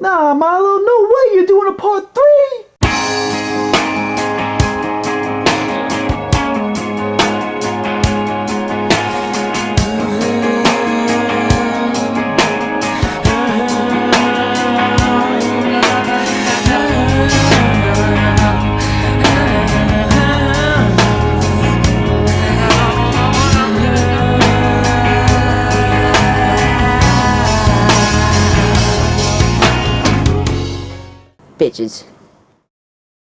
Nah, Mylo, no way you're doing a part 3! Bitches.